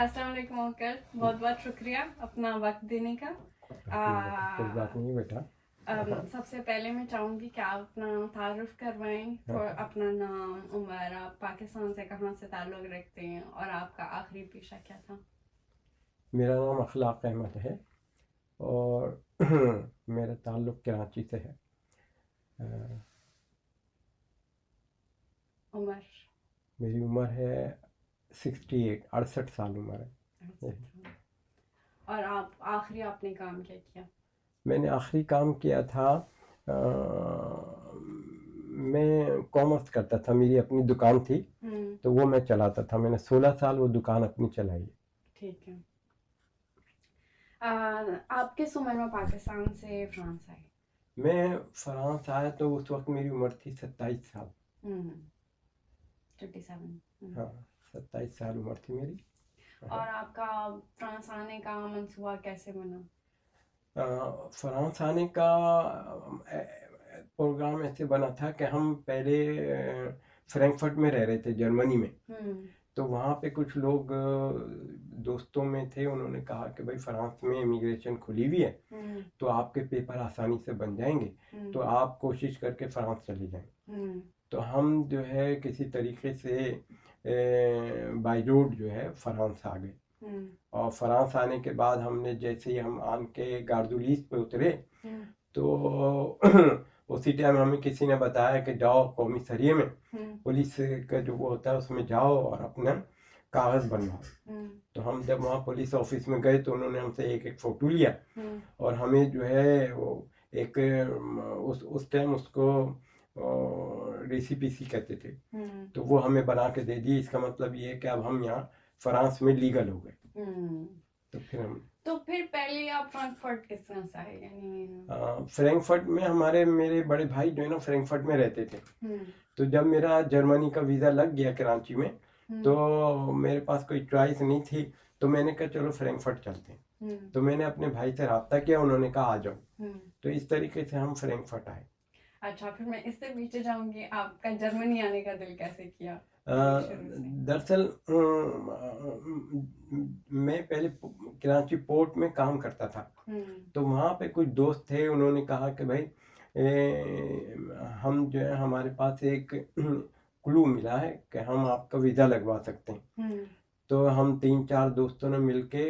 अस्सलाम वालेकुम अंकल, बहुत बहुत शुक्रिया अपना वक्त देने का। कोई बात नहीं बेटा। सबसे पहले मैं चाहूँगी कि आप अपना तारुफ करवाएं, थोड़ा अपना नाम, उम्र, आप पाकिस्तान से कहाँ से ताल्लुक़ रखते हैं और आपका आखिरी पेशा क्या था। मेरा नाम अखलाक अहमद है और मेरा ताल्लुक़ कराची से है। उम्र। मेरी उम्र है 68 साल उम्र है। और आप आखिरी आपने काम क्या किया। मैंने आखिरी काम किया था, मैं कॉमर्स करता था, मेरी अपनी दुकान थी तो वो मैं चलाता था। मैंने 16 साल वो दुकान अपनी चलाई। ठीक है। आप किस उम्र में पाकिस्तान से फ्रांस आए। मैं फ्रांस आया तो उस वक्त मेरी उम्र थी 27 साल। 27। हाँ, 27 साल उम्र थी मेरी। और आपका फ्रांस आने का मंसूबा कैसे बना। फ्रांस आने का प्रोग्राम ऐसे बना था कि हम पहले फ्रैंकफर्ट में रह रहे थे, जर्मनी में। तो वहाँ पे कुछ लोग दोस्तों में थे, उन्होंने कहा कि भाई फ्रांस में इमिग्रेशन खुली हुई है तो आपके पेपर आसानी से बन जाएंगे, तो आप कोशिश करके फ्रांस चले जाएं। तो हम जो है किसी तरीके से बाई रोड जो है फ्रांस आ गए। और फ्रांस आने के बाद हमने जैसे ही हम आन के गार्दुलीस पे उतरे तो उसी टाइम हमें किसी ने बताया कि जाओ कौमिसरिये में पुलिस का जो वो होता है उसमें जाओ और अपना कागज़ बनवाओ। तो हम जब वहाँ पुलिस ऑफिस में गए तो उन्होंने हमसे एक एक फ़ोटो लिया और हमें जो है वो एक उस टाइम उसको रेसिपीसी कहते थे, तो वो हमें बना के दे दी। इसका मतलब ये है कि अब हम यहाँ फ्रांस में लीगल हो गए। तो फिर पहले आप फ्रैंकफर्ट किस तरह से आए, यानी फ्रैंकफर्ट में मेरे बड़े भाई जो है ना फ्रैंकफर्ट में रहते थे। तो जब मेरा जर्मनी का वीज़ा लग गया कराची में तो मेरे पास कोई चॉइस नहीं थी, तो मैंने कहा चलो फ्रैंकफर्ट चलते हैं। तो मैंने अपने भाई से रब्ता किया, उन्होंने कहा आ जाओ। तो इस तरीके से हम फ्रैंकफर्ट आए। अच्छा, फिर मैं इससे पीछे जाऊंगी, आपका जर्मनी आने का दिल कैसे किया। दरअसल मैं पहले कराची पोर्ट में काम करता था, तो वहाँ पे कुछ दोस्त थे, उन्होंने कहा कि भाई हम जो है हमारे पास एक क्लू मिला है कि हम आपका वीज़ा लगवा सकते हैं। तो हम 3-4 दोस्तों ने मिलके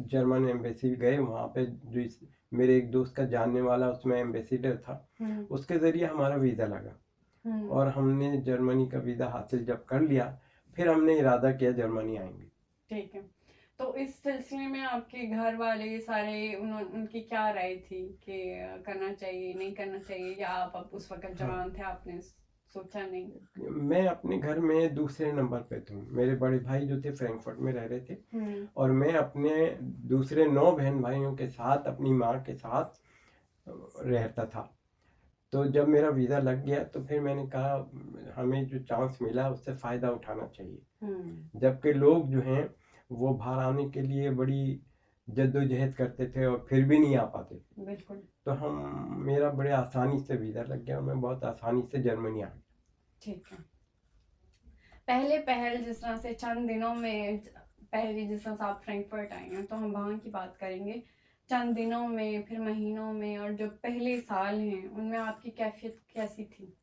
जर्मन एम्बेसी गए। वहाँ पे जो मेरे एक दोस्त का जानने वाला उसमें एम्बेसडर था, उसके ज़रिए हमारा वीज़ा लगा और हमने जर्मनी का वीज़ा हासिल जब कर लिया फिर हमने इरादा किया जर्मनी आएंगे। ठीक है। तो इस सिलसिले में आपके घर वाले सारे उनकी क्या राय थी कि करना चाहिए नहीं करना चाहिए, या आप उस वक्त जवान थे, आपने सोचा नहीं। मैं अपने घर में दूसरे नंबर पे था। मेरे बड़े भाई जो थे फ्रैंकफर्ट में रह रहे थे और मैं अपने दूसरे 9 बहन भाइयों के साथ अपनी माँ के साथ रहता था। तो जब मेरा वीज़ा लग गया तो फिर मैंने कहा हमें जो चांस मिला उससे फ़ायदा उठाना चाहिए। जबकि लोग जो हैं वो बाहर आने के लिए बड़ी जद्दोजहद करते थे और फिर भी नहीं आ पाते थे। बिल्कुल। तो मेरा बड़े आसानी से वीज़ा लग गया और मैं बहुत आसानी से जर्मनी आ गया। ठीक है। पहल जिस तरह से चंद दिनों में, पहले जिस तरह से आप फ्रैंकफर्ट आए हैं तो हम वहाँ की बात करेंगे। चंद दिनों में, फिर महीनों में, और जो पहले साल हैं उनमें आपकी कैफियत कैसी थी।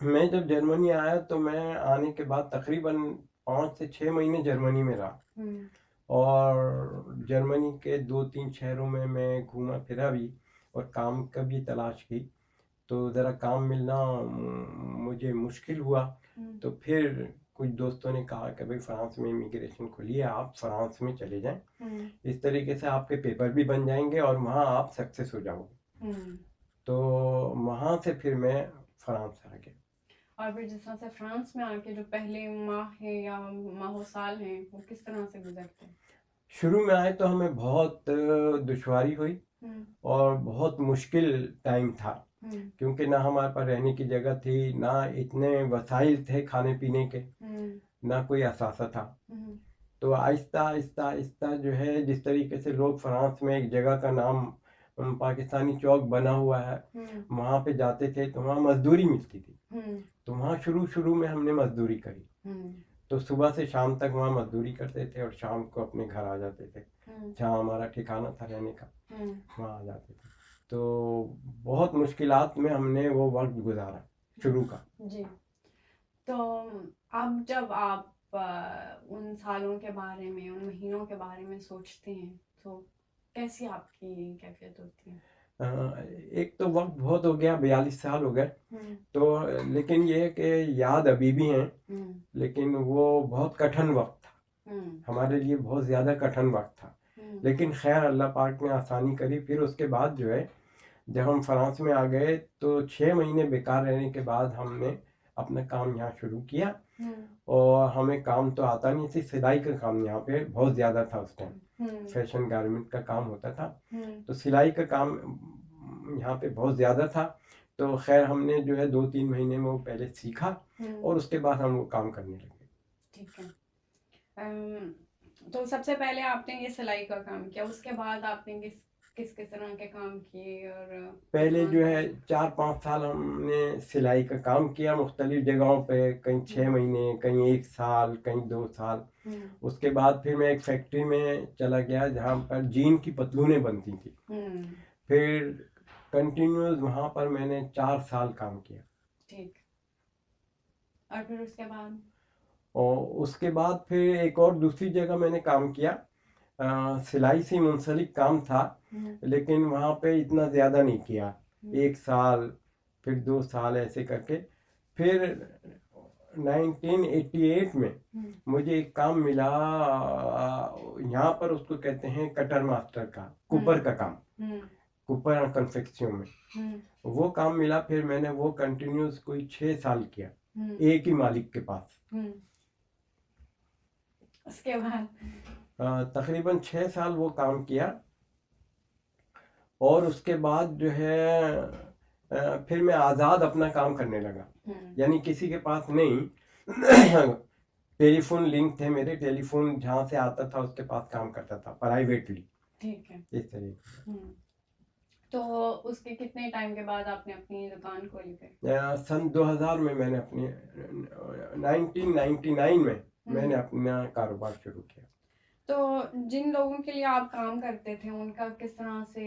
मैं जब जर्मनी आया तो मैं आने के बाद तकरीबन 5 से 6 महीने जर्मनी में रहा और जर्मनी के 2-3 शहरों में मैं घूमा फिरा भी और काम का भी तलाश की। तो ज़रा काम मिलना मुझे मुश्किल हुआ। तो फिर कुछ दोस्तों ने कहा कि भाई फ्रांस में इमिग्रेशन खुली है, आप फ्रांस में चले जाएं, इस तरीके से आपके पेपर भी बन जाएंगे और वहाँ आप सक्सेस हो जाओगे। तो वहाँ से फिर मैं फ्रांस आ गया। और फिर जिस तरह से फ्रांस में आके जो पहले माह है या माहो साल हैं वो किस तरह से गुजरते हैं। शुरू में आए तो हमें बहुत दुश्वारी हुई और बहुत मुश्किल टाइम था, क्योंकि ना हमारे पास रहने की जगह थी, ना इतने वसाइल थे खाने पीने के, ना कोई असासा था। तो आहिस्ता आहिस्ता आहिस्ता जो है जिस तरीके से लोग फ्रांस में एक जगह का नाम पाकिस्तानी चौक बना हुआ है वहाँ पे जाते थे तो वहाँ मजदूरी मिलती थी। तो वहाँ शुरू में हमने मजदूरी करी। तो सुबह से शाम तक वहाँ मजदूरी करते थे और शाम को अपने घर आ जाते थे, जहाँ हमारा ठिकाना था रहने का, वहाँ आ जाते थे। तो बहुत मुश्किलात में हमने वो वक्त गुजारा शुरू का। जी। तो अब जब आप उन सालों के बारे में, उन महीनों के बारे में सोचते हैं तो कैसी आपकी कैफियत होती है? एक तो वक्त बहुत हो गया, 42 साल हो गए, तो लेकिन ये है कि याद अभी भी हैं, लेकिन वो बहुत कठिन वक्त था हमारे लिए, बहुत ज़्यादा कठिन वक्त था। लेकिन खैर अल्लाह पाक ने आसानी करी। फिर उसके बाद जो है जब हम फ्रांस में आ गए तो 6 महीने बेकार रहने के बाद हमने अपना काम यहाँ शुरू किया। और हमें काम तो आता नहीं थी, सिलाई का काम यहाँ पे बहुत ज़्यादा था उस टाइम, फैशन गारमेंट का काम होता था, तो सिलाई का काम यहाँ पे बहुत ज़्यादा था। तो खैर हमने जो है 2-3 महीने में वो पहले सीखा और उसके बाद हम वो काम करने लगे। ठीक है। तो सबसे पहले आपने ये सिलाई का काम किया, उसके बाद आपने किस किस तरह के काम किए? और पहले जो है 4-5 साल हमने सिलाई का काम किया मुख्तलिफ जगहों पे, कहीं 6 महीने, कहीं 1 साल, कहीं 2 साल। उसके बाद फिर मैं एक फैक्ट्री में चला गया जहाँ पर जीन की पतलूनें बनती थी। फिर कंटिन्यूस वहाँ पर मैंने 4 साल काम किया। ठीक। और फिर उसके बाद? और उसके बाद फिर एक और दूसरी जगह मैंने काम किया, सिलाई से मुंसलिक काम था, लेकिन वहाँ पे इतना ज़्यादा नहीं किया, 1 साल, फिर 2 साल ऐसे करके। फिर 1988 में मुझे एक काम मिला, यहाँ पर उसको कहते हैं कटर मास्टर का, कुपर का काम, कुपर और कन्फेक्शन में वो काम मिला। फिर मैंने वो कंटिन्यूस कोई 6 साल किया एक ही मालिक के पास। उसके बाद तकरीबन 6 साल वो काम किया और उसके बाद जो है फिर मैं आज़ाद अपना काम करने लगा, यानी किसी के पास नहीं। टेलीफोन लिंक थे मेरे, टेलीफोन जहाँ से आता था उसके पास काम करता था प्राइवेटली। ठीक है, इस तरीके। तो उसके कितने टाइम के बाद आपने अपनी दुकान खोली थी? सन 2000 में मैंने अपनी 1999 में मैंने अपना कारोबार शुरू किया। तो जिन लोगों के लिए आप काम करते थे उनका किस तरह से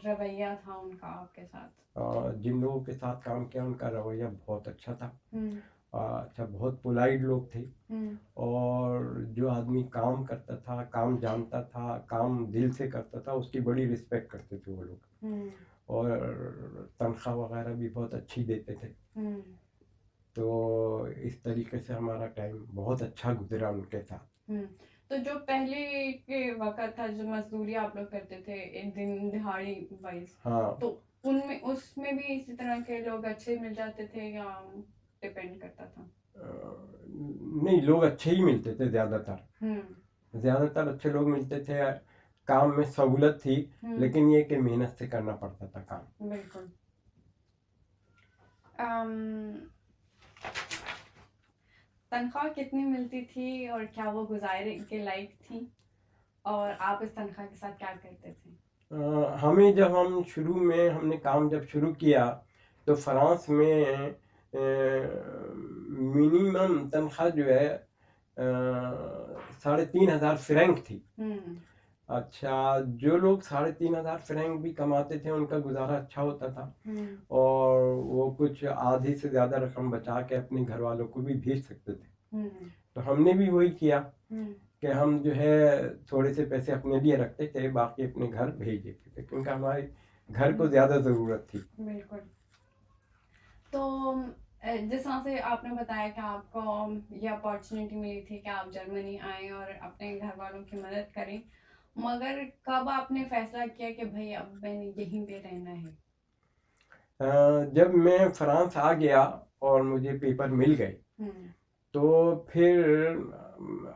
रवैया था उनका आपके साथ? जिन लोगों के साथ काम किया उनका रवैया बहुत अच्छा था। अच्छा, बहुत पोलाइट लोग थे और जो आदमी काम करता था, काम जानता था, काम दिल से करता था, उसकी बड़ी रिस्पेक्ट करते थे वो लोग। और तनख्वाह वगैरह भी बहुत अच्छी देते थे। तो इस तरीके से हमारा टाइम बहुत अच्छा गुजरा उनके साथ। तो जो पहले के वक्त था, जो मजदूरी आप लोग करते थे एक दिन दिहाड़ी वाइज, हाँ, तो उनमें उसमें भी इसी तरह के लोग अच्छे मिल जाते थे या डिपेंड करता था? नहीं, लोग अच्छे ही मिलते थे ज़्यादातर अच्छे लोग मिलते थे। काम में सहूलत थी, लेकिन ये कि मेहनत से करना पड़ता था काम। बिल्कुल। तनख्वाह कितनी मिलती थी और क्या वो गुजारे के लायक थी, और आप इस तनख्वाह के साथ क्या करते थे? हमें जब हम शुरू में हमने काम जब शुरू किया तो फ्रांस में मिनिमम तनख्वाह जो है 3,500 फ्रैंक थी। अच्छा, जो लोग 3,500 फ्रैंक भी कमाते थे उनका गुजारा अच्छा होता था और वो कुछ आधी से ज़्यादा रकम बचा के अपने घर वालों को भी भेज सकते थे। तो हमने भी वही किया कि हम जो है थोड़े से पैसे अपने लिए रखते थे, बाकी अपने घर भेज देते थे, क्योंकि हमारे घर को ज़्यादा ज़रूरत थी। बिल्कुल। तो जिस तरह से आपने बताया कि आपको ये अपॉर्चुनिटी मिली थी कि आप जर्मनी आए और अपने घर वालों की मदद करें, मगर कब आपने फैसला किया कि भाई अब मैंने यहीं पे रहना है? जब मैं फ्रांस आ गया और मुझे पेपर मिल गए तो फिर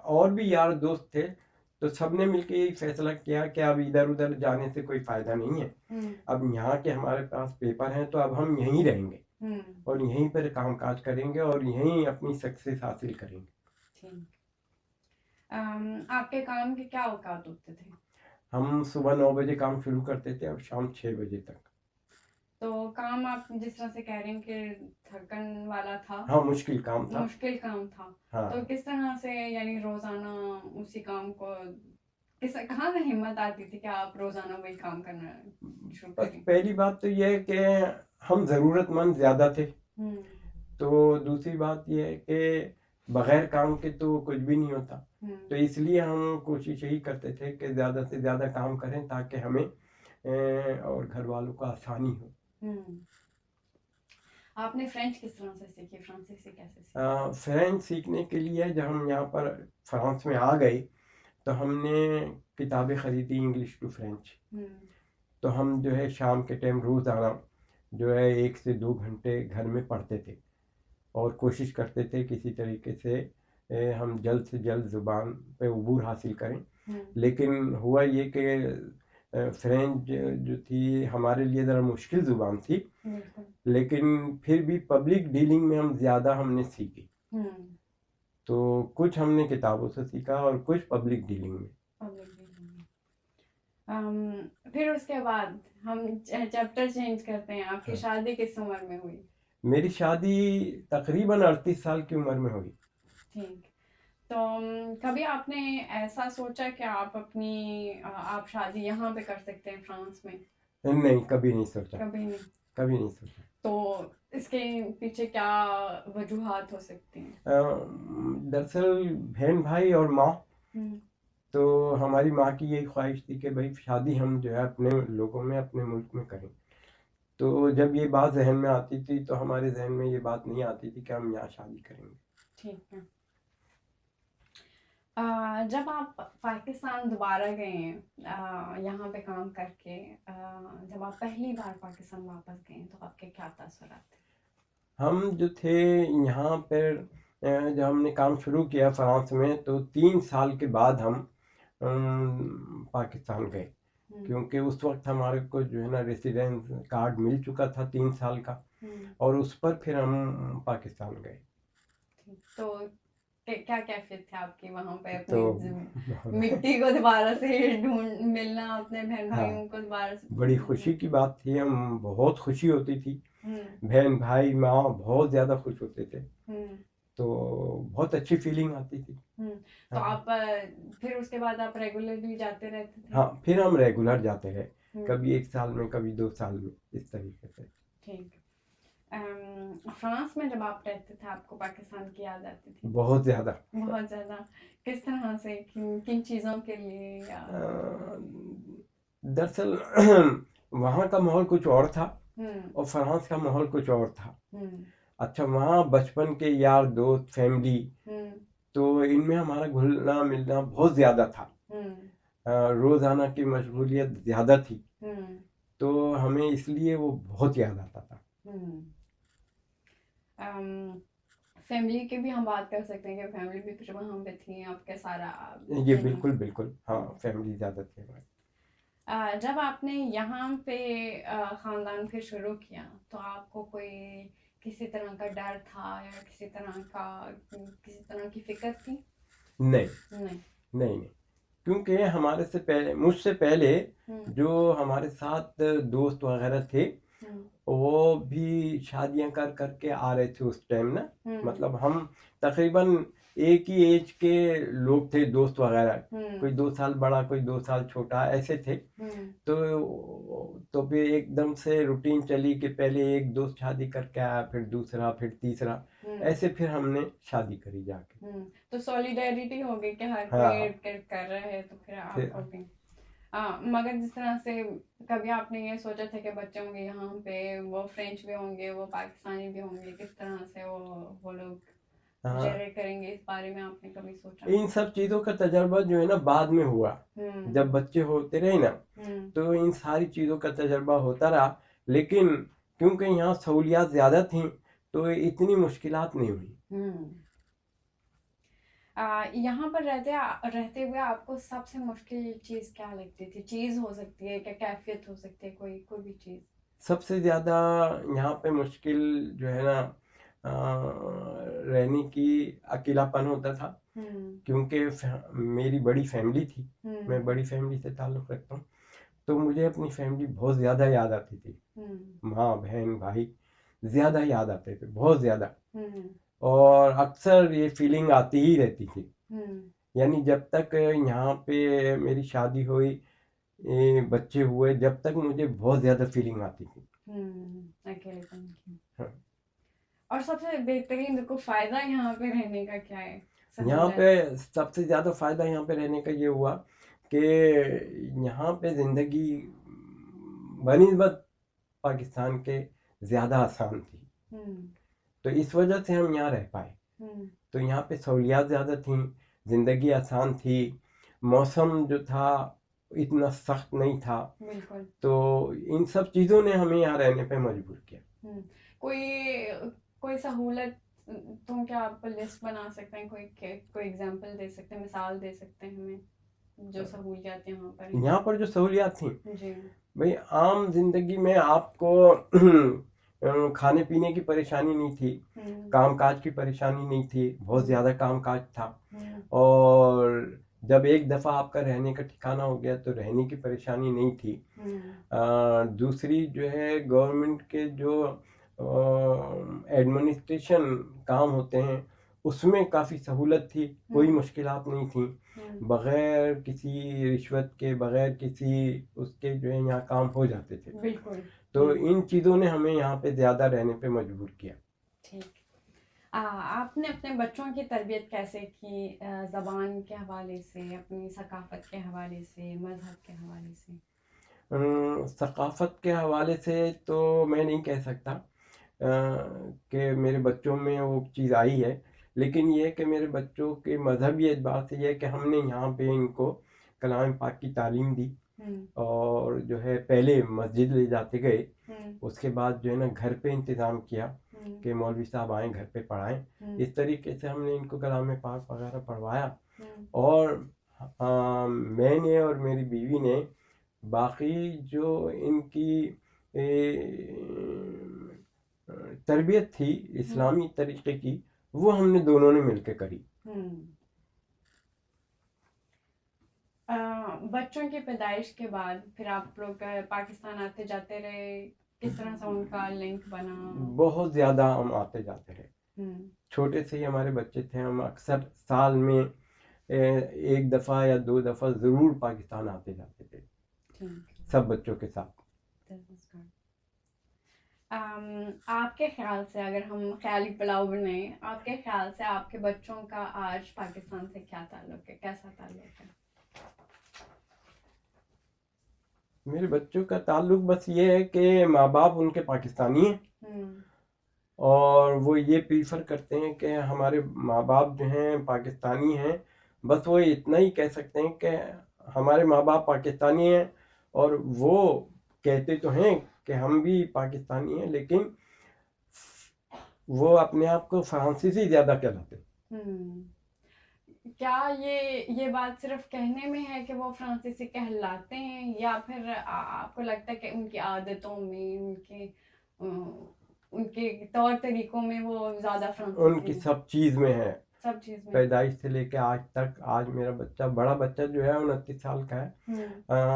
और भी यार दोस्त थे, तो सबने मिलकर यही फैसला किया कि अब इधर उधर जाने से कोई फायदा नहीं है। अब यहाँ के हमारे पास पेपर हैं तो अब हम यहीं रहेंगे और यहीं पर कामकाज करेंगे और यहीं अपनी सक्सेस हासिल करेंगे। ठीक। आपके काम के क्या औकात होते थे? हम सुबह 9 बजे काम शुरू करते थे और शाम 6 बजे तक। तो काम आप जिस तरह से कह रहे हैं कि थकन वाला था, हाँ, मुश्किल काम था। मुश्किल काम था, तो हाँ। किस तरह से यानी रोजाना उसी काम को कहाँ से हिम्मत आती थी कि आप रोजाना वही काम करना शुरू बस करें? पहली बात तो ये है कि हम ज़रूरतमंद ज़्यादा थे। तो दूसरी बात ये है कि बगैर काम के तो कुछ भी नहीं होता। तो इसलिए हम कोशिश यही करते थे कि ज़्यादा से ज़्यादा काम करें ताकि हमें और घर वालों को आसानी हो। आपने फ्रेंच किस तरह से सीखी, फ्रांसीसी कैसे सीखी? फ्रेंच सीखने के लिए जब हम यहाँ पर फ्रांस में आ गए तो हमने किताबें ख़रीदी इंग्लिश टू फ्रेंच। तो हम जो है शाम के टाइम रोज़ाना जो है 1 से 2 घंटे घर में पढ़ते थे और कोशिश करते थे किसी तरीके से हम जल्द से जल्द ज़ुबान पे अबूर हासिल करें। लेकिन हुआ ये कि फ्रेंच जो थी हमारे लिए ज़रा मुश्किल ज़ुबान थी, लेकिन फिर भी पब्लिक डीलिंग में हमने सीखी। तो कुछ हमने किताबों से सीखा और कुछ पब्लिक डीलिंग में। फिर उसके बाद हम चैप्टर चेंज करते हैं। आपकी हाँ। शादी किस उम्र में हुई? मेरी शादी तकरीबन 38 साल की उम्र में हुई। ठीक। तो कभी आपने ऐसा सोचा कि आप शादी यहाँ पे कर सकते हैं फ्रांस में? नहीं, कभी नहीं सोचा। कभी नहीं। कभी नहीं सोचा। तो इसके पीछे क्या वजूहात हो सकती हैं? दरअसल बहन भाई और माँ, तो हमारी माँ की यही ख्वाहिश थी कि भाई शादी हम जो है अपने लोगों में, अपने मुल्क में करें। तो जब ये बात जहन में आती थी तो हमारे जहन में ये बात नहीं आती थी कि हम यहाँ शादी करेंगे। ठीक है। जब आप पाकिस्तान दोबारा गए हैं यहाँ पे काम करके, जब आप पहली बार पाकिस्तान वापस गए तो आपके क्या तासुरात थे? हम जो थे यहाँ पर जब हमने काम शुरू किया फ्रांस में तो 3 साल के बाद हम पाकिस्तान गए, क्योंकि उस वक्त हमारे को जो है ना रेसिडेंस कार्ड मिल चुका था 3 साल का, और उस पर फिर हम पाकिस्तान गए। तो क्या कैफियत थी आपकी वहाँ पे अपनी तो मिट्टी को दोबारा से ढूंढ मिलना, अपने बहन भाइयों को दोबारा से? बड़ी खुशी की बात थी, हम बहुत खुशी होती थी, बहन भाई माँ बहुत ज़्यादा खुश होते थे, तो बहुत अच्छी फीलिंग आती थी। तो आप फिर उसके बाद आप रेगुलरली जाते रहते थे? हाँ, फिर हम रेगुलर जाते रहे, कभी 1 साल में, कभी 2 साल में, इस तरीके से। ठीक। फ्रांस में जब आप रहते थे आपको पाकिस्तान की याद आती थी? बहुत ज़्यादा। बहुत ज़्यादा। किस तरह से, किन चीज़ों के लिए? दरअसल वहाँ का माहौल कुछ और था और फ्रांस का माहौल कुछ और था। अच्छा, वहाँ बचपन के यार दोस्त, फैमिली, तो इनमें हमारा घुलना मिलना बहुत ज़्यादा था। रोज़ाना की मशगूलियत ज़्यादा थी, तो हमें इसलिए वो बहुत याद आता था। फैमिली की भी हम बात कर सकते हैं कि फैमिली भी फिर वहाँ पे थी आपके सारा? ये बिल्कुल बिल्कुल, हाँ, फैमिली ज़्यादा थी हमारी। जब आपने यहाँ पे ख़ानदान फिर शुरू किया तो आपको कोई किसी तरह का डर था या किसी तरह की फिक्र थी? नहीं, क्योंकि हमारे से पहले, मुझसे पहले जो हमारे साथ दोस्त वगैरह थे वो भी शादियां कर करके आ रहे थे उस टाइम ना, मतलब हम तकरीबन एक ही एज के लोग थे, दोस्त वगैरह, कोई 2 साल बड़ा, कोई 2 साल छोटा, ऐसे थे। तो फिर एकदम से रूटीन चली कि पहले एक दोस्त शादी करके आया, फिर दूसरा, फिर तीसरा, ऐसे फिर हमने शादी करी जाके। तो सॉलिडेरिटी हो गई कि हर कोई कर रहा है तो फिर आपको भी। मगर जिस तरह से कभी आपने ये सोचा था कि बच्चे होंगे यहाँ पे, वो फ्रेंच भी होंगे, वो पाकिस्तानी भी होंगे, किस तरह से वो लोग जेनरेट करेंगे, इस बारे में आपने कभी सोचा? इन सब चीज़ों का तजर्बा जो है ना बाद में हुआ, जब बच्चे होते रहे ना, तो इन सारी चीज़ों का तजर्बा होता रहा, लेकिन क्योंकि यहाँ सहूलियात ज़्यादा थी तो इतनी मुश्किलात नहीं हुई। यहाँ पर रहते हुए आपको सबसे मुश्किल चीज़ क्या लगती थी? चीज़ हो सकती है, क्या कैफियत हो सकती है, कोई भी चीज़? सबसे ज़्यादा यहाँ पे मुश्किल जो है ना रहने की अकेलापन होता था, क्योंकि मेरी बड़ी फैमिली थी, मैं बड़ी फैमिली से ताल्लुक़ रखता हूँ, तो मुझे अपनी फैमिली बहुत ज़्यादा याद आती थी। माँ बहन भाई ज़्यादा याद आते थे, बहुत ज़्यादा। और अक्सर ये फीलिंग आती ही रहती थी। यानी जब तक यहाँ पे मेरी शादी हुई, बच्चे हुए, जब तक मुझे बहुत ज़्यादा फीलिंग आती थी। अकेलेपन की। हाँ। और सबसे बेहतरीन देखो फायदा यहाँ पे रहने का क्या है? यहाँ सहूलत। पे सबसे ज़्यादा फ़ायदा यहाँ पे रहने का ये हुआ कि यहाँ पे ज़िंदगी बनिस्बत पाकिस्तान के ज़्यादा आसान थी। तो इस वजह से हम यहाँ रह पाए। तो यहाँ पे सहूलियात ज़्यादा थी, ज़िंदगी आसान थी, मौसम जो था इतना सख्त नहीं था। बिल्कुल। तो इन सब चीज़ों ने हमें यहाँ रहने पे मजबूर किया। कोई सहूलत तुम क्या आप लिस्ट बना सकते हैं, कोई एग्जांपल दे सकते हैं, मिसाल दे सकते हैं हमें जो सहूलियत यहाँ पर हैं? यहाँ पर जो सहूलियात थी जी। भाई, आम जिंदगी में आपको खाने पीने की परेशानी नहीं थी, कामकाज की परेशानी नहीं थी, बहुत ज़्यादा कामकाज था। और जब एक दफ़ा आपका रहने का ठिकाना हो गया तो रहने की परेशानी नहीं थी। दूसरी जो है गवर्नमेंट के जो एडमिनिस्ट्रेशन काम होते हैं उसमें काफ़ी सहूलत थी, कोई मुश्किलात नहीं थी। बगैर किसी रिश्वत के, बगैर किसी उसके जो है यहाँ काम हो जाते थे। बिल्कुल। तो इन चीज़ों ने हमें यहाँ पे ज़्यादा रहने पे मजबूर किया। ठीक। आपने अपने बच्चों की तरबियत कैसे की, ज़बान के हवाले से, अपनी सकाफ़त के हवाले से, मज़हब के हवाले से? सकाफ़त के हवाले से तो मैं नहीं कह सकता कि मेरे बच्चों में वो चीज़ आई है, लेकिन ये है कि मेरे बच्चों के मज़हबी एतबार से ये है कि हमने यहाँ पे इनको कलाम पाक की तालीम दी। और जो है पहले मस्जिद ले जाते गए, उसके बाद जो है ना घर पे इंतज़ाम किया कि मौलवी साहब आएँ घर पे पढ़ाएं। इस तरीके से हमने इनको कलाम पाक वगैरह पढ़वाया। और मैंने और मेरी बीवी ने बाकी जो इनकी तरबियत थी इस्लामी तरीके की, वो हमने दोनों ने मिलकर करी। बच्चों की पैदाइश के बाद फिर आप लोग पाकिस्तान आते जाते रहे, किस तरह से उनका लिंक बना? बहुत ज़्यादा हम आते जाते रहे। छोटे से ही हमारे बच्चे थे, हम अक्सर साल में एक दफ़ा या 2 दफ़ा ज़रूर पाकिस्तान आते जाते थे सब बच्चों के साथ। आपके ख्याल से, अगर हम ख्याली पुलाव बनाएं, आपके ख्याल से आपके बच्चों का आज पाकिस्तान से क्या ताल्लुक है, कैसा ताल्लुक है? मेरे बच्चों का ताल्लुक बस ये है कि माँ बाप उनके पाकिस्तानी हैं और वो ये प्रीफर करते हैं कि हमारे माँ बाप जो हैं पाकिस्तानी हैं। बस वो इतना ही कह सकते हैं कि हमारे माँ बाप पाकिस्तानी हैं, और वो कहते तो हैं कि हम भी पाकिस्तानी हैं, लेकिन वो अपने आप को फ्रांसीसी ज़्यादा कहलाते हैं। क्या ये बात सिर्फ कहने में है कि वो फ्रांसीसी कहलाते हैं, या फिर आपको लगता है कि उनकी आदतों में, उनके तौर तरीकों में वो ज्यादा फ्रांसीसी? उनकी सब चीज़ में है, सब चीज में। पैदाइश से लेके आज तक। आज मेरा बच्चा, बड़ा बच्चा जो है 29 साल का है,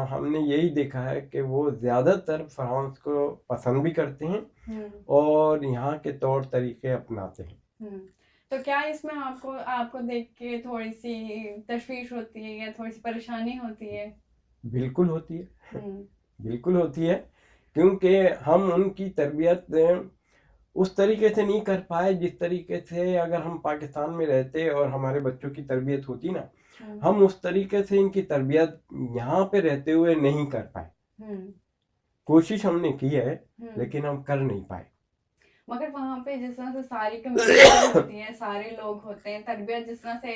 हमने यही देखा है कि वो ज़्यादातर फ्रांस को पसंद भी करते हैं और यहाँ के तौर तरीके अपनाते हैं। तो क्या इसमें आपको देख के थोड़ी सी तशवीश होती है या थोड़ी सी परेशानी होती है? बिल्कुल होती है। बिल्कुल होती है, क्योंकि हम उनकी तरबियत उस तरीके से नहीं कर पाए जिस तरीके से अगर हम पाकिस्तान में रहते और हमारे बच्चों की तरबियत होती ना, हम उस तरीके से इनकी तरबियत यहाँ पे रहते हुए नहीं कर पाए। कोशिश हमने की है, लेकिन हम कर नहीं पाए। मगर वहाँ पे जिस तरह से सारी कम्युनिटी होती है, सारे लोग होते हैं, तरबियत जिस तरह से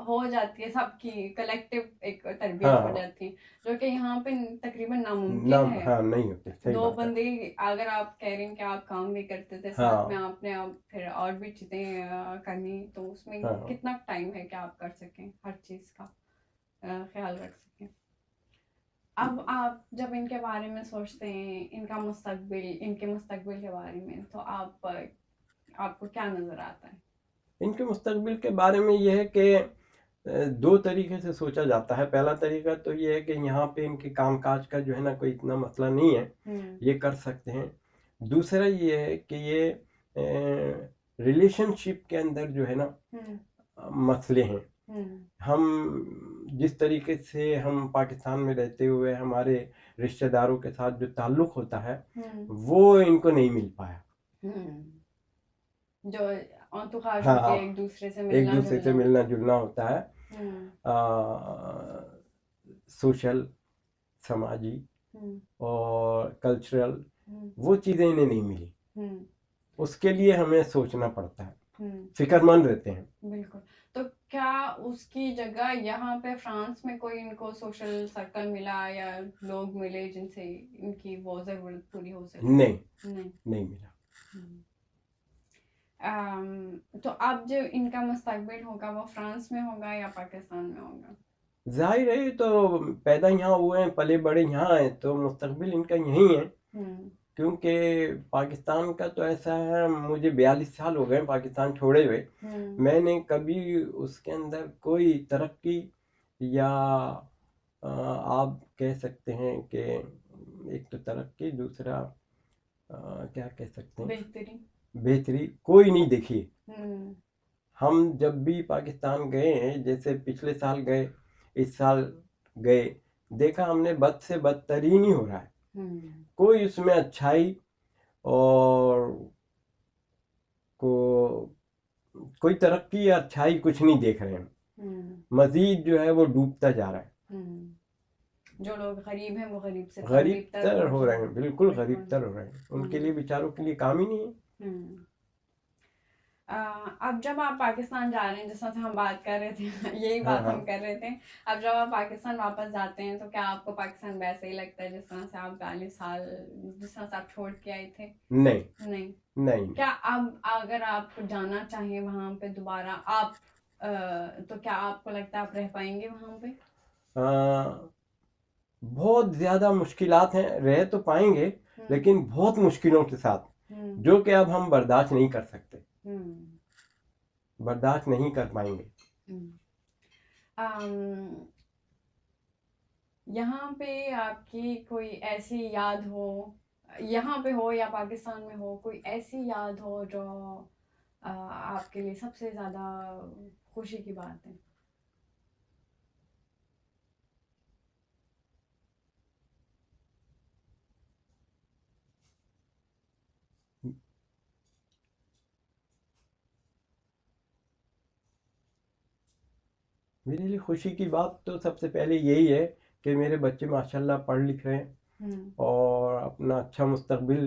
हो जाती है, सबकी कलेक्टिव एक तरबियत हो जाती है, जो कि यहाँ पे तकरीबन नामुमकिन है। हाँ, नहीं होते। सही दो बात है। बंदे, अगर आप कह रहे हैं कि आप काम भी करते थे साथ में, आपने अब फिर और भी चीजें करनी, तो उसमें कितना टाइम है कि आप कर सकें, हर चीज का ख्याल रख सकें? अब आप जब इनके बारे में सोचते हैं, इनके मुस्तकबिल के बारे में, तो आपको क्या नजर आता है? इनके मुस्तकबिल के बारे में यह है कि दो तरीके से सोचा जाता है। पहला तरीका तो ये है कि यहाँ पे इनके कामकाज का जो है ना कोई इतना मसला नहीं है, ये कर सकते हैं। दूसरा ये है कि ये रिलेशनशिप के अंदर जो है ना मसले हैं। हम जिस तरीके से हम पाकिस्तान में रहते हुए हमारे रिश्तेदारों के साथ जो ताल्लुक होता है वो इनको नहीं मिल पाया। जो entourage हाँ होती है, हाँ, एक दूसरे से एक दूसरे से मिलना जुलना होता है, सोशल, समाजी और कल्चरल, वो चीज़ें इन्हें नहीं मिली। उसके लिए हमें सोचना पड़ता है, फिक्रमंद रहते हैं। बिल्कुल। तो क्या उसकी जगह यहाँ पे फ्रांस में कोई इनको सोशल सर्कल मिला या लोग मिले जिनसे इनकी वो जरूरत पूरी हो सके? नहीं मिला। तो अब जो इनका मुस्तकबिल होगा वो फ्रांस में होगा या पाकिस्तान में होगा? जाहिर है, तो पैदा यहाँ हुए हैं, पले बड़े यहाँ हैं, तो मुस्तकबिल इनका यहीं है। क्योंकि पाकिस्तान का तो ऐसा है, मुझे 42 साल हो गए पाकिस्तान छोड़े हुए, मैंने कभी उसके अंदर कोई तरक्की या आप कह सकते हैं कि एक तो तरक्की, दूसरा क्या कह सकते हैं, बेहतरी कोई नहीं देखी। हम जब भी पाकिस्तान गए हैं, जैसे पिछले साल गए, इस साल गए, देखा हमने बद से बदतरीन ही हो रहा है। कोई उसमें अच्छाई और कोई तरक्की या अच्छाई कुछ नहीं देख रहे हैं। मजीद जो है वो डूबता जा रहा है। जो लोग गरीब हैं वो गरीब से गरीब तर हो रहे हैं, बिल्कुल गरीब तर हो रहे हैं। उनके लिए बेचारों के लिए काम ही नहीं है। अब जब आप पाकिस्तान जा रहे हैं, जिस तरह से हम बात कर रहे थे यही बात हम कर रहे थे, अब जब आप पाकिस्तान वापस जाते हैं तो क्या आपको पाकिस्तान वैसे ही लगता है जिस तरह से आप 40 साल जिस तरह से आप छोड़ के आए थे? नहीं। क्या अब अगर आप जाना चाहें वहां पे दोबारा आप तो क्या आपको लगता है आप रह पाएंगे वहां पे? बहुत ज्यादा मुश्किलात हैं, रह तो पाएंगे लेकिन बहुत मुश्किलों के साथ, जो कि अब हम बर्दाश्त नहीं कर सकते, बर्दाश्त नहीं कर पाएंगे। यहाँ पे आपकी कोई ऐसी याद हो, यहाँ पे हो या पाकिस्तान में हो, कोई ऐसी याद हो जो आपके लिए सबसे ज्यादा खुशी की बात है? मेरे लिए खुशी की बात तो सबसे पहले यही है कि मेरे बच्चे माशाल्लाह पढ़ लिख रहे हैं और अपना अच्छा मुस्तकबिल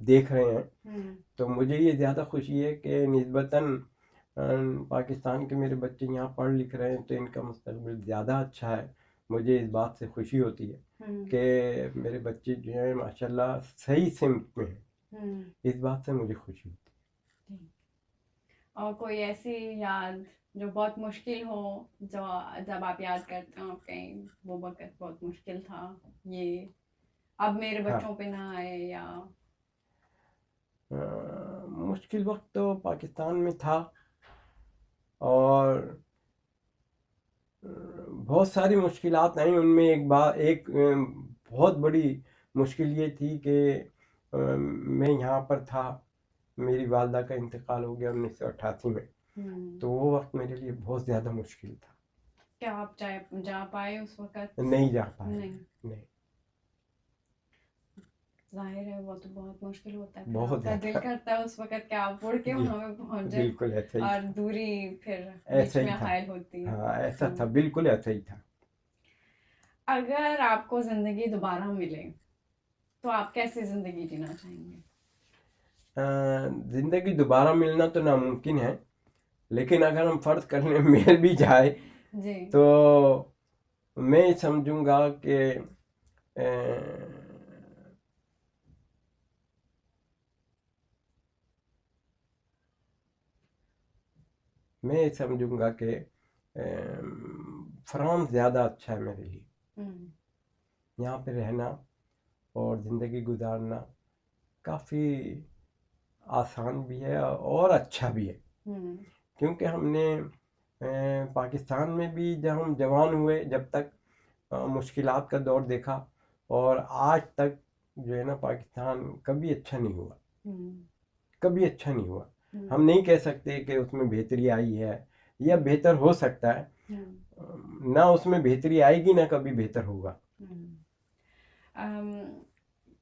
देख रहे हैं। तो मुझे ये ज़्यादा खुशी है कि निस्बतन पाकिस्तान के मेरे बच्चे यहाँ पढ़ लिख रहे हैं तो इनका मुस्तकबिल ज़्यादा अच्छा है। मुझे इस बात से खुशी होती है कि मेरे बच्चे जो हैं माशाल्लाह सही सिमत में हैं। इस बात से मुझे खुशी होती है। और कोई ऐसी याद जो बहुत मुश्किल हो, जो जब आप याद करते हो आप कहीं वो वक्त बहुत मुश्किल था, ये अब मेरे बच्चों पे ना आए? या मुश्किल वक्त तो पाकिस्तान में था और बहुत सारी मुश्किलात आई। उनमें एक बहुत बड़ी मुश्किल ये थी कि मैं यहाँ पर था, मेरी वालदा का इंतकाल हो गया 1988 में, तो वो वक्त मेरे लिए बहुत ज़्यादा मुश्किल था। क्या आप जा पाए उस वक्त? नहीं जा पाए। नहीं। जाहिर है वो तो बहुत मुश्किल होता है, बहुत आपका दिल करता है उस वक्त क्या आप उड़ के वहां पे पहुंच जाए। बिल्कुल ऐसा ही और दूरी फिर बीच में हायल होती है। हाँ ऐसा था, बिल्कुल ऐसा ही था। अगर आपको जिंदगी दोबारा मिले तो आप कैसी जिंदगी जीना चाहेंगे? जिंदगी दोबारा मिलना तो नामुमकिन है, लेकिन अगर हम फर्ज करने मिल भी जाए तो मैं समझूंगा कि मैं समझूंगा कि फ्रांस ज़्यादा अच्छा है मेरे लिए। यहाँ पे रहना और ज़िंदगी गुजारना काफ़ी आसान भी है और अच्छा भी है, क्योंकि हमने पाकिस्तान में भी जब हम जवान हुए, जब तक मुश्किलात का दौर देखा, और आज तक जो है ना पाकिस्तान कभी अच्छा नहीं हुआ, कभी अच्छा नहीं हुआ। हम नहीं कह सकते कि उसमें बेहतरी आई है, या बेहतर हो सकता है, ना उसमें बेहतरी आएगी ना कभी बेहतर होगा।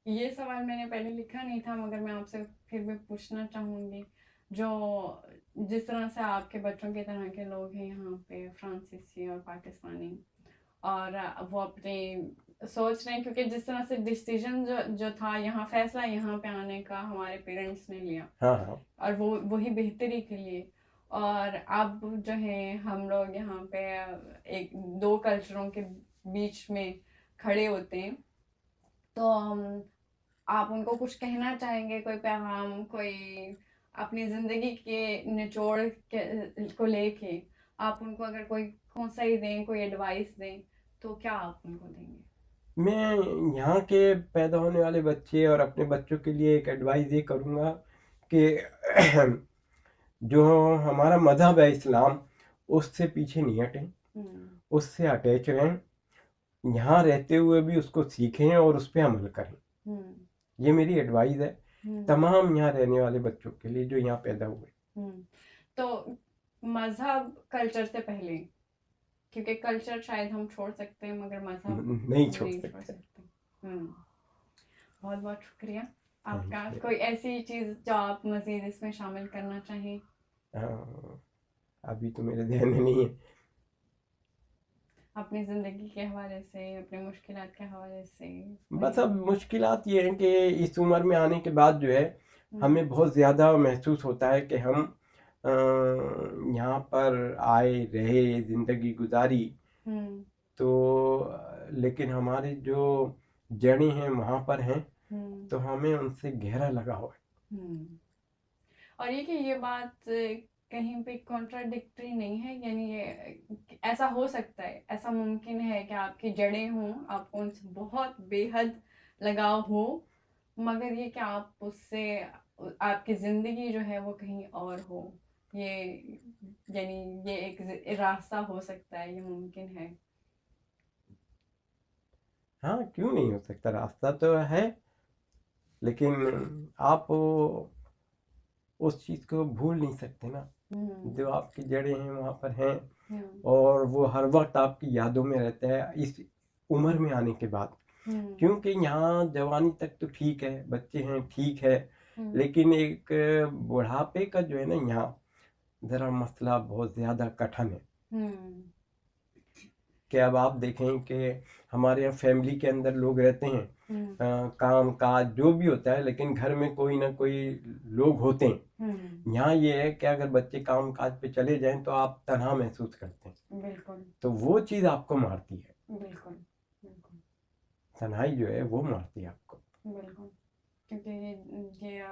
ये सवाल मैंने पहले लिखा नहीं था, मगर मैं आपसे फिर भी पूछना चाहूँगी, जो जिस तरह से आपके बच्चों की तरह के लोग हैं यहाँ पे, फ्रांसीसी और पाकिस्तानी, और वो अपने सोच रहे हैं, क्योंकि जिस तरह से डिसीजन जो था यहाँ, फैसला यहाँ पे आने का हमारे पेरेंट्स ने लिया, हाँ, और वो वही बेहतरी के लिए, और अब जो है हम लोग यहाँ पे एक दो कल्चरों के बीच में खड़े होते हैं, तो आप उनको कुछ कहना चाहेंगे, कोई पैगाम, कोई अपनी जिंदगी के निचोड़ को लेके आप उनको अगर कोई कौनसाई दें, कोई एडवाइस दें, तो क्या आप उनको देंगे? मैं यहाँ के पैदा होने वाले बच्चे और अपने बच्चों के लिए एक एडवाइस ये करूँगा कि जो हमारा मज़हब है इस्लाम, उससे पीछे नहीं हटें, उससे अटैच रहें, यहाँ रहते हुए भी उसको सीखें और उस पर अमल करें। ये मेरी एडवाइस है तमाम यहाँ रहने वाले बच्चों के लिए जो यहाँ पैदा हुए। तो मजहब कल्चर से पहले, क्योंकि कल्चर शायद हम छोड़ सकते हैं मगर मजहब नहीं छोड़ सकते। बहुत बहुत शुक्रिया आपका। कोई ऐसी चीज जो आप मजीद इसमें शामिल करना चाहें? अभी तो मेरे ध्यान में नहीं है। अपनी जिंदगी के हवाले से, अपने मुश्किलात के हवाले से? बस अब मुश्किलात ये हैं कि इस उम्र में आने के बाद जो है हमें बहुत ज़्यादा महसूस होता है कि हम यहाँ पर आए, रहे, ज़िंदगी गुजारी, तो लेकिन हमारी जो जड़ें हैं वहाँ पर हैं, तो हमें उनसे गहरा लगाव है। और ये कि ये बात कहीं पे कॉन्ट्राडिक्टरी नहीं है, यानी ये ऐसा हो सकता है, ऐसा मुमकिन है कि आपकी जड़ें हों, आपको उनसे बहुत बेहद लगाव हो, मगर ये कि आप उससे आपकी ज़िंदगी जो है वो कहीं और हो, ये यानी ये एक रास्ता हो सकता है, ये मुमकिन है। हाँ, क्यों नहीं हो सकता, रास्ता तो है, लेकिन आप उस चीज़ को भूल नहीं सकते ना, जो आपकी जड़ें हैं वहाँ पर हैं, और वो हर वक्त आपकी यादों में रहता है इस उम्र में आने के बाद। क्योंकि यहाँ जवानी तक तो ठीक है, बच्चे हैं ठीक है, लेकिन एक बुढ़ापे का जो है ना, यहाँ ज़रा मसला बहुत ज़्यादा कठिन है। कि अब आप देखें कि हमारे यहाँ फैमिली के अंदर लोग रहते हैं, काम काज जो भी होता है, लेकिन घर में कोई ना कोई लोग होते हैं। यहाँ ये है कि अगर बच्चे काम काज पे चले जाएं तो आप तनहा महसूस करते हैं। बिल्कुल। तो वो चीज़ आपको मारती है। बिल्कुल बिल्कुल। तन्हाई जो है वो मारती है आपको। बिल्कुल, क्योंकि ये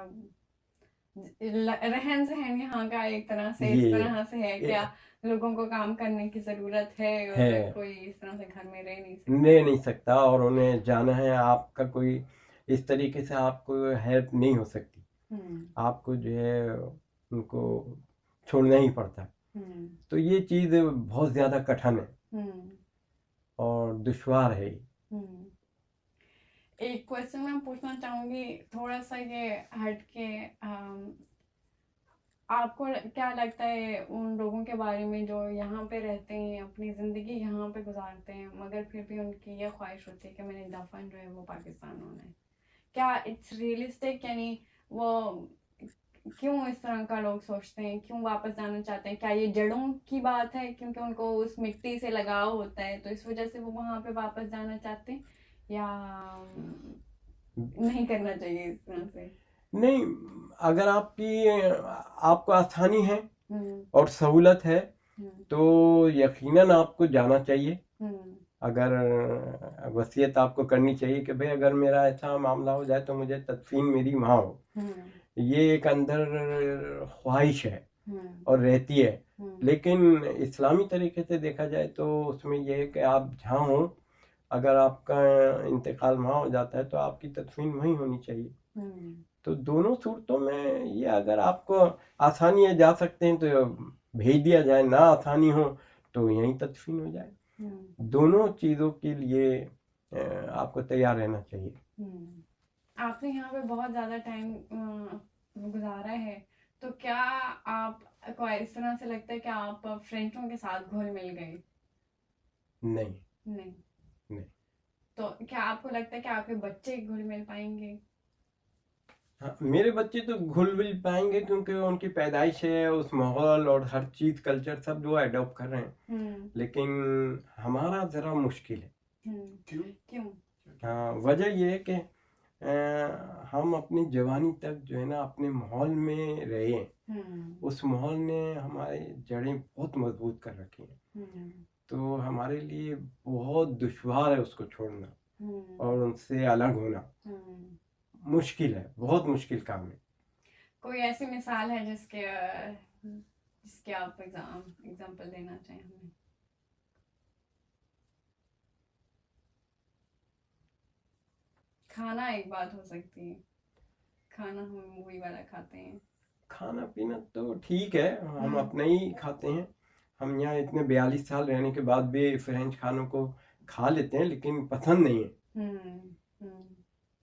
रहन सहन यहाँ का एक तरह से इस तरह से है, क्या लोगों को काम करने की जरूरत है, और कोई इस तरह से घर में रह नहीं सकता, और उन्हें जाना है, आपका कोई इस तरीके से आपको हेल्प नहीं हो सकती, आपको जो है उनको छोड़ना ही पड़ता है। तो ये चीज़ बहुत ज़्यादा कठिन है और दुश्वार है। एक क्वेश्चन मैं पूछना चाहूँगी, थोड़ा सा ये हट के, आपको क्या लगता है उन लोगों के बारे में जो यहाँ पे रहते हैं, अपनी ज़िंदगी यहाँ पे गुजारते हैं, मगर फिर भी उनकी ये ख्वाहिश होती है कि मैंने दफन जो है वो पाकिस्तान होना है, क्या इट्स रियलिस्टिक? यानी वो क्यों इस तरह का लोग सोचते हैं, क्यों वापस जाना चाहते हैं? क्या ये जड़ों की बात है, क्योंकि उनको उस मिट्टी से लगाव होता है तो इस वजह से वो वहाँ पे वापस जाना चाहते हैं, या नहीं करना चाहिए इस तरह से? नहीं, अगर आपको आसानी है और सहूलत है तो यकीनन आपको जाना चाहिए। अगर वसीयत आपको करनी चाहिए कि भाई अगर मेरा ऐसा मामला हो जाए तो मुझे तदफीन मेरी वहाँ हो, ये एक अंदर ख्वाहिश है और रहती है। लेकिन इस्लामी तरीके से देखा जाए तो उसमें यह है कि आप जहाँ हो, अगर आपका इंतकाल वहाँ हो जाता है तो आपकी तदफीन वहीं होनी चाहिए। तो दोनों सूरतों में ये, अगर आपको आसानी है जा सकते हैं तो भेज दिया जाए, ना आसानी हो तो यहीं तदफीन हो जाए। दोनों चीज़ों के लिए आपको तैयार रहना चाहिए। आपने यहाँ पे बहुत ज़्यादा टाइम गुजारा है, तो क्या आपको इस तरह से लगता है कि आप फ्रेंचों के साथ घुल मिल गए? नहीं नहीं। नहीं। तो क्या आपको लगता है कि आपके बच्चे घुल मिल पाएंगे? हाँ, मेरे बच्चे तो घुल मिल पाएंगे क्योंकि उनकी पैदाइश है, उस माहौल और हर चीज़ कल्चर सब वो अडॉप्ट कर रहे हैं। लेकिन हमारा ज़रा मुश्किल है। क्यों? हाँ, वजह ये है कि हम अपनी जवानी तक जो है ना अपने माहौल में रहे हैं। उस माहौल ने हमारे जड़ें बहुत मजबूत कर रखी हैं। तो हमारे लिए बहुत दुश्वार है उसको छोड़ना और उनसे अलग होना। मुश्किल है, बहुत मुश्किल काम है। कोई ऐसी मिसाल है जिसके आप एग्जाम्पल देना चाहें हमें? खाना एक बात हो सकती है, खाना हम वही वाला खाते हैं। खाना पीना तो ठीक है, हम अपना ही खाते हैं। हम यहाँ इतने 42 साल रहने के बाद भी फ्रेंच खानों को खा लेते हैं, लेकिन पसंद नहीं है।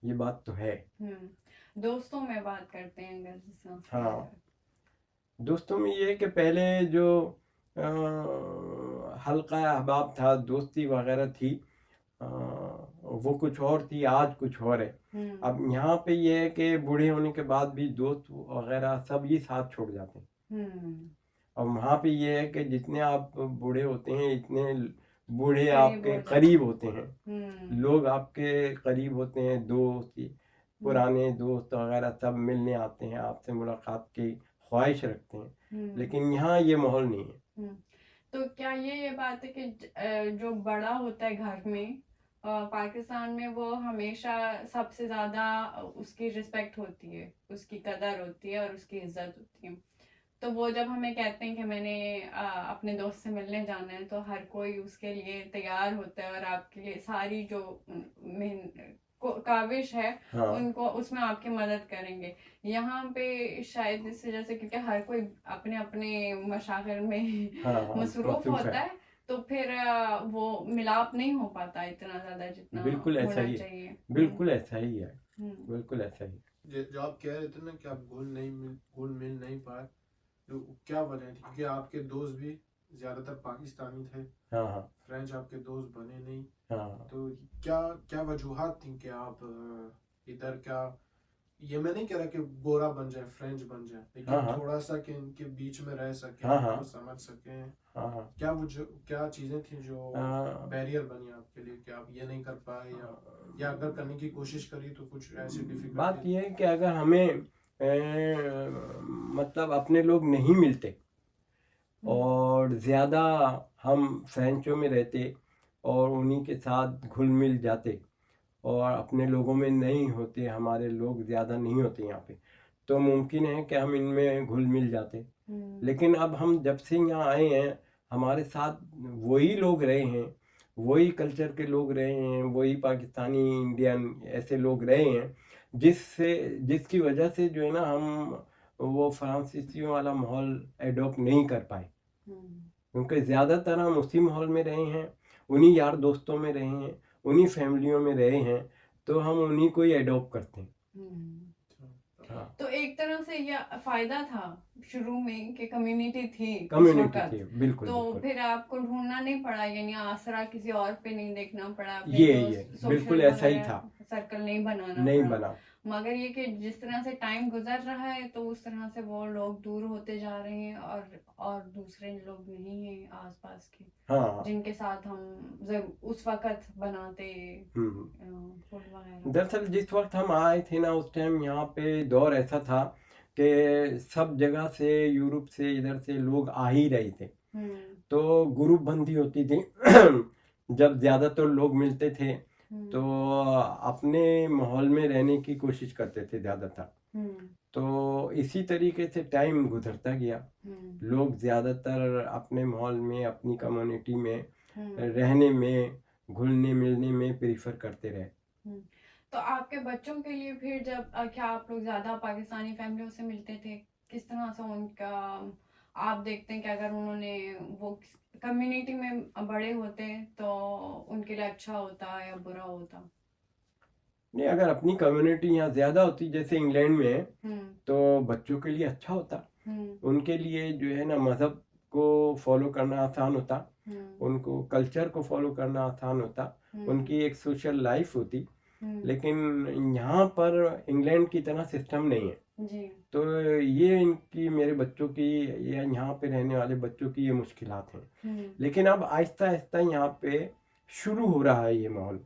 ये बात तो है। दोस्तों में बात करते हैं अगर जिस तरह से। हाँ, दोस्तों में ये है कि पहले जो हल्का अहबाब था, दोस्ती वगैरह थी, वो कुछ और थी, आज कुछ और है। अब यहाँ पे ये है कि बूढ़े होने के बाद भी दोस्त वगैरह सब ये साथ छोड़ जाते हैं। और वहाँ पे ये है कि जितने आप बूढ़े होते हैं इतने बूढ़े आपके करीब होते हैं, लोग आपके करीब होते हैं, दोस्त पुराने दोस्त वगैरह सब मिलने आते हैं, आपसे मुलाकात की ख्वाहिश रखते हैं। लेकिन यहाँ ये माहौल नहीं है। तो क्या ये बात है कि जो बड़ा होता है घर में पाकिस्तान में, वो हमेशा सबसे ज्यादा उसकी रिस्पेक्ट होती है, उसकी कदर होती है और उसकी इज्जत होती है। तो वो जब हमें कहते हैं कि मैंने अपने दोस्त से मिलने जाना है, तो हर कोई उसके लिए तैयार होता है और आपके लिए सारी जो काविश है, हाँ। उनको उसमें आपकी मदद करेंगे। यहाँ पे शायद इससे जैसे क्योंकि हर कोई अपने अपने मशागिल में हाँ, मसरूफ होता है, तो फिर वो मिलाप नहीं हो पाता इतना ज्यादा जितना बिल्कुल ऐसा होना ही चाहिए। बिल्कुल ऐसा ही है। बिल्कुल ऐसा ही। जो आप कह रहे थे ना कि आप घुल मिल नहीं पाए, तो क्या वजह थी? क्योंकि आपके दोस्त भी ज्यादातर पाकिस्तानी थे। हाँ। फ्रेंच आपके दोस्त बने नहीं। हाँ। तो क्या वजूहात थी कि आप इधर, क्या ये मैं नहीं कह रहा कि गोरा बन जाए, फ्रेंच बन जाए, लेकिन हाँ। थोड़ा सा कि इनके बीच में रह सके, हाँ। उनको समझ सके। हाँ। क्या चीजें थी जो बैरियर बनी आपके लिए कि आप ये नहीं कर पाए, या अगर करने की कोशिश करी तो कुछ ऐसी डिफिकल्टी? बात यह है कि अगर हमें मतलब अपने लोग नहीं मिलते और ज़्यादा हम फ्रेंचों में रहते और उन्हीं के साथ घुल मिल जाते और अपने लोगों में नहीं होते, हमारे लोग ज़्यादा नहीं होते यहाँ पे, तो मुमकिन है कि हम इनमें घुल मिल जाते। लेकिन अब हम जब से यहाँ आए हैं, हमारे साथ वही लोग रहे हैं, वही कल्चर के लोग रहे हैं, वही पाकिस्तानी, इंडियन ऐसे लोग रहे हैं, जिसकी वजह से जो है ना हम वो फ्रांसीसियों वाला माहौल एडॉप्ट नहीं कर पाए। क्योंकि ज़्यादातर हम उसी माहौल में रहे हैं, उन्हीं यार दोस्तों में रहे हैं, उन्हीं फैमिलियों में रहे हैं, तो हम उन्हीं को ही एडॉप्ट करते हैं। हाँ। तो एक तरह से यह फायदा था शुरू में कि कम्युनिटी थी, बिल्कुल। तो फिर आपको ढूंढना नहीं पड़ा, यानी आसरा किसी और पे नहीं देखना पड़ा, ये बिल्कुल ऐसा ही था, सर्कल नहीं बना। मगर ये कि जिस तरह से टाइम गुजर रहा है, तो उस तरह से वो लोग दूर होते जा रहे हैं और दूसरे लोग नहीं हैं आसपास के, हाँ, जिनके साथ हम उस वक्त बनाते फूड वगैरह। दरअसल जिस वक्त हम आए थे ना, उस टाइम यहाँ पे दौर ऐसा था कि सब जगह से, यूरोप से, इधर से लोग आ ही रहे थे, तो ग्रुप बंदी होती थी। जब ज़्यादातर लोग मिलते थे तो अपने माहौल में रहने की कोशिश करते थे ज़्यादातर, तो इसी तरीके से टाइम गुजरता गया। लोग ज़्यादातर अपने माहौल में, अपनी कम्युनिटी में रहने में, घुलने मिलने में प्रीफर करते रहे। तो आपके बच्चों के लिए फिर जब क्या आप लोग ज्यादा पाकिस्तानी फैमिलियों से मिलते थे, किस तरह से उनका आप देखते हैं कि अगर उन्होंने वो कम्युनिटी में बड़े होते तो उनके लिए अच्छा होता या बुरा होता? नहीं, अगर अपनी कम्युनिटी यहाँ ज़्यादा होती जैसे इंग्लैंड में है, तो बच्चों के लिए अच्छा होता। उनके लिए जो है ना मज़हब को फॉलो करना आसान होता, उनको कल्चर को फॉलो करना आसान होता, उनकी एक सोशल लाइफ होती। लेकिन यहाँ पर इंग्लैंड की तरह सिस्टम नहीं है जी। तो ये इनकी मेरे बच्चों की या यहाँ पे रहने वाले बच्चों की ये मुश्किलात हैं। लेकिन अब आहिस्ता आहिस्ता यहाँ पे शुरू हो रहा है ये माहौल।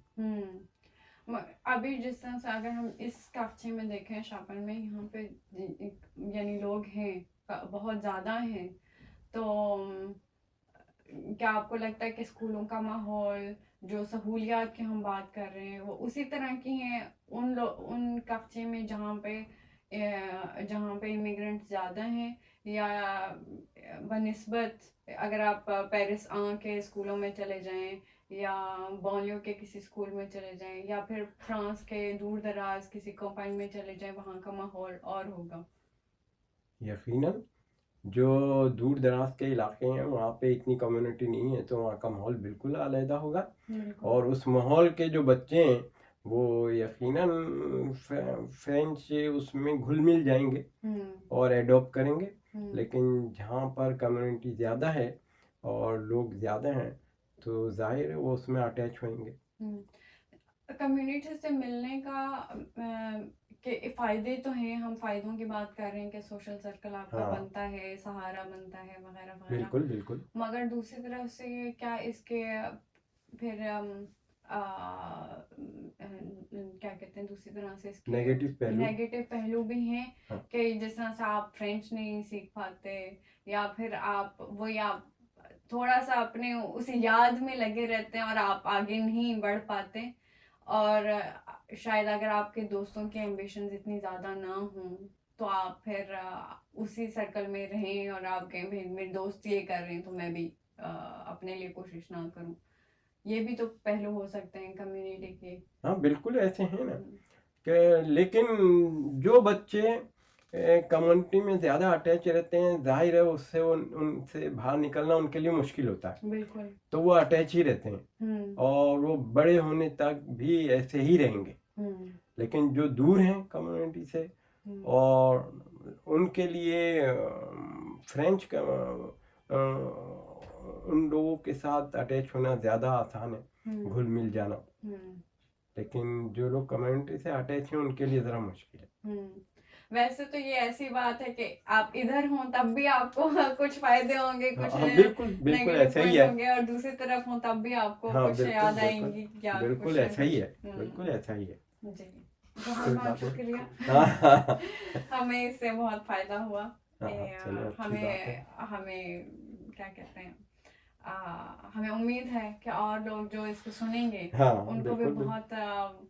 अभी जिस तरह से अगर हम इस कफ्चे में देखें शापन में, यहाँ पे यानी लोग हैं बहुत ज़्यादा हैं, तो क्या आपको लगता है कि स्कूलों का माहौल, जो सहूलियात की हम बात कर रहे हैं, वो उसी तरह की हैं उन कफ्चे में जहाँ पे इमिग्रेंट्स ज़्यादा हैं, या बनिस्बत अगर आप पेरिस के स्कूलों में चले जाएं या बॉलियो के किसी स्कूल में चले जाएं या फिर फ्रांस के दूर दराज किसी कंपाइन में चले जाएं, वहाँ का माहौल और होगा? यकीनन जो दूर दराज के इलाके हैं वहाँ पे इतनी कम्युनिटी नहीं है तो वहाँ का माहौल बिल्कुल अलग होगा। और उस माहौल के जो बच्चे हैं वो यकीनन फ्रेंच उसमें घुल मिल जाएंगे और एडॉप्ट करेंगे। लेकिन जहाँ पर कम्युनिटी ज़्यादा है और लोग ज़्यादा हैं तो जाहिर है वो उसमें अटैच होंगे। कम्युनिटी से मिलने का के फायदे तो हैं, हम फायदों की बात कर रहे हैं कि सोशल सर्कल आपका बनता है, सहारा बनता है वगैरह वगैरह। बिल्कुल बिल्कुल। मगर दूसरी तरफ से क्या इसके फिर क्या कहते हैं दूसरी तरह से इसके नेगेटिव पहलू भी हैं। कि जिस तरह से आप फ्रेंच नहीं सीख पाते या फिर आप थोड़ा सा अपने उस याद में लगे रहते हैं और आप आगे नहीं बढ़ पाते, और शायद अगर आपके दोस्तों के एम्बिशंस इतनी ज़्यादा ना हों तो आप फिर उसी सर्कल में रहें और आप कहें भाई मेरे दोस्त ये कर रहे हैं तो मैं भी अपने लिए कोशिश ना करूं। ये भी तो पहलू हो सकते हैं कम्युनिटी के। हाँ बिल्कुल ऐसे हैं ना कि लेकिन जो बच्चे कम्युनिटी में ज़्यादा अटैच रहते हैं जाहिर है उससे उनसे बाहर निकलना उनके लिए मुश्किल होता है। बिल्कुल। तो वो अटैच ही रहते हैं और वो बड़े होने तक भी ऐसे ही रहेंगे। लेकिन जो दूर हैं कम्युनिटी से और उनके लिए फ्रेंच का उन लोगों के साथ अटैच होना ज़्यादा आसान है, घुल मिल जाना। लेकिन जो लोग कम्युनिटी से अटैच हैं उनके लिए ज़रा मुश्किल है। वैसे तो ये ऐसी बात है कि आप इधर हों तब भी आपको कुछ फायदे होंगे, कुछ बिल्कुल बिल्कुल ऐसा ही है, और दूसरी तरफ हों तब भी आपको कुछ याद आएंगी। क्या बिल्कुल ऐसा ही है, बिल्कुल ऐसा ही है जी। बहुत शुक्रिया। हमें इससे बहुत फायदा हुआ। हमें क्या कहते हैं हमें उम्मीद है कि और लोग जो इसको सुनेंगे उनको भी बहुत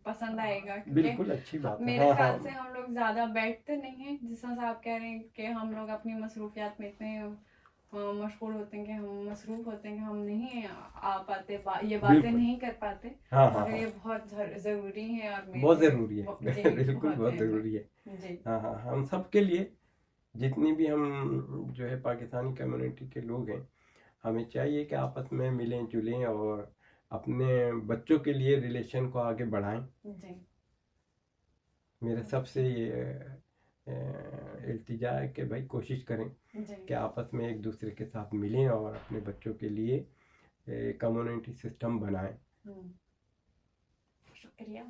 पसंद आएगा। बिल्कुल अच्छी बात है। मेरे ख्याल से हम लोग ज्यादा बैठते नहीं हैं, जिस तरह से आप कह रहे हैं कि हम लोग अपनी मसरूफियात में इतने मशगूल होते हैं कि हम मसरूफ होते हैं कि हम नहीं आ पाते, ये बातें नहीं कर पाते। मगर ये बहुत जरूरी है और बहुत जरूरी है। बिल्कुल बहुत जरूरी है जी। हाँ हाँ, हम सब के लिए जितनी भी हम जो है पाकिस्तानी कम्युनिटी के लोग हैं हमें चाहिए कि आपस में मिलें जुलें और अपने बच्चों के लिए रिलेशन को आगे बढ़ाएं जी। मेरे सबसे ये इल्तिजा है कि भाई कोशिश करें कि आपस में एक दूसरे के साथ मिलें और अपने बच्चों के लिए कम्युनिटी सिस्टम बनाएं। शुक्रिया।